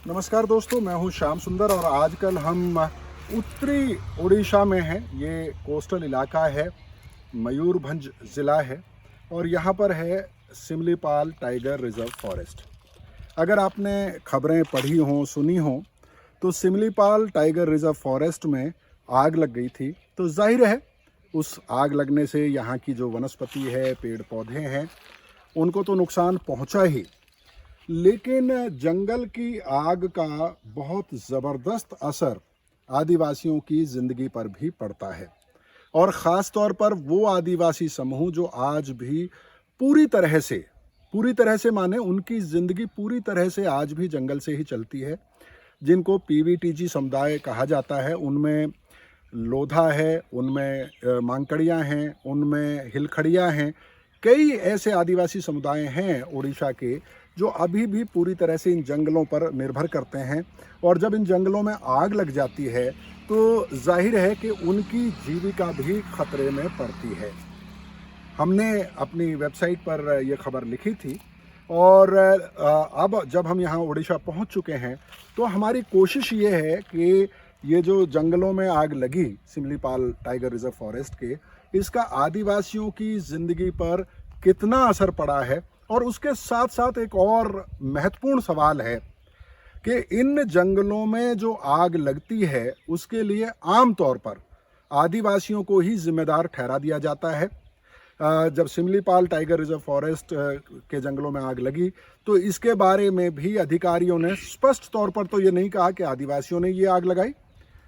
नमस्कार दोस्तों, मैं हूं श्याम सुंदर और आजकल हम उत्तरी उड़ीसा में हैं। ये कोस्टल इलाका है, मयूरभंज ज़िला है और यहाँ पर है सिमलीपाल टाइगर रिजर्व फॉरेस्ट। अगर आपने खबरें पढ़ी हों, सुनी हों, तो सिमलीपाल टाइगर रिजर्व फॉरेस्ट में आग लग गई थी। तो जाहिर है उस आग लगने से यहाँ की जो वनस्पति है, पेड़ पौधे हैं, उनको तो नुकसान पहुँचा ही, लेकिन जंगल की आग का बहुत ज़बरदस्त असर आदिवासियों की ज़िंदगी पर भी पड़ता है। और ख़ास तौर पर वो आदिवासी समूह जो आज भी पूरी तरह से माने उनकी ज़िंदगी पूरी तरह से आज भी जंगल से ही चलती है, जिनको पीवीटीजी समुदाय कहा जाता है। उनमें लोधा है, उनमें मांकड़ियाँ हैं, उनमें हिलखड़ियाँ हैं। कई ऐसे आदिवासी समुदाय हैं उड़ीसा के जो अभी भी पूरी तरह से इन जंगलों पर निर्भर करते हैं। और जब इन जंगलों में आग लग जाती है तो जाहिर है कि उनकी जीविका भी खतरे में पड़ती है। हमने अपनी वेबसाइट पर ये खबर लिखी थी और अब जब हम यहाँ उड़ीसा पहुँच चुके हैं तो हमारी कोशिश ये है कि ये जो जंगलों में आग लगी सिमलीपाल टाइगर रिजर्व फॉरेस्ट के, इसका आदिवासियों की ज़िंदगी पर कितना असर पड़ा है। और उसके साथ साथ एक और महत्वपूर्ण सवाल है कि इन जंगलों में जो आग लगती है उसके लिए आमतौर पर आदिवासियों को ही जिम्मेदार ठहरा दिया जाता है। जब सिमलीपाल टाइगर रिजर्व फॉरेस्ट के जंगलों में आग लगी तो इसके बारे में भी अधिकारियों ने स्पष्ट तौर पर तो ये नहीं कहा कि आदिवासियों ने ये आग लगाई,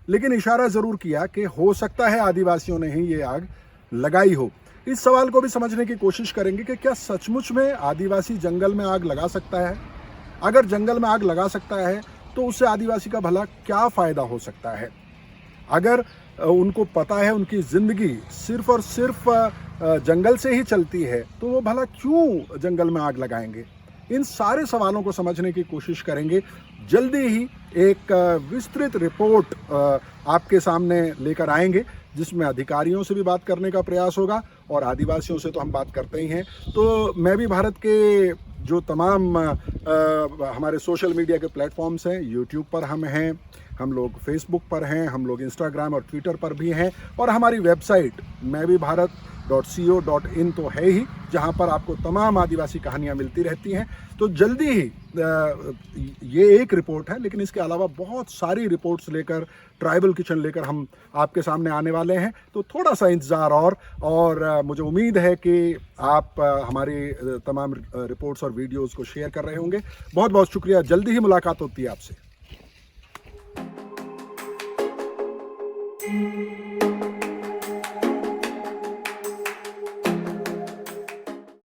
लेकिन इशारा ज़रूर किया कि हो सकता है आदिवासियों ने ही ये आग लगाई हो। इस सवाल को भी समझने की कोशिश करेंगे कि क्या सचमुच में आदिवासी जंगल में आग लगा सकता है। अगर जंगल में आग लगा सकता है तो उससे आदिवासी का भला क्या फ़ायदा हो सकता है। अगर उनको पता है उनकी ज़िंदगी सिर्फ और सिर्फ जंगल से ही चलती है तो वो भला क्यों जंगल में आग लगाएंगे। इन सारे सवालों को समझने की कोशिश करेंगे। जल्दी ही एक विस्तृत रिपोर्ट आपके सामने लेकर आएंगे जिसमें अधिकारियों से भी बात करने का प्रयास होगा और आदिवासियों से तो हम बात करते ही हैं। तो मैं भी भारत के जो तमाम हमारे सोशल मीडिया के प्लेटफॉर्म्स हैं, यूट्यूब पर हम हैं, हम लोग फेसबुक पर हैं, हम लोग इंस्टाग्राम और ट्विटर पर भी हैं, और हमारी वेबसाइट मैं भी भारत.co.in तो है ही, जहां पर आपको तमाम आदिवासी कहानियां मिलती रहती हैं। तो जल्दी ही ये एक रिपोर्ट है, लेकिन इसके अलावा बहुत सारी रिपोर्ट्स लेकर, ट्राइबल किचन लेकर हम आपके सामने आने वाले हैं। तो थोड़ा सा इंतज़ार और मुझे उम्मीद है कि आप हमारी तमाम रिपोर्ट्स और वीडियोस को शेयर कर रहे होंगे। बहुत बहुत शुक्रिया। जल्दी ही मुलाकात होती है आपसे।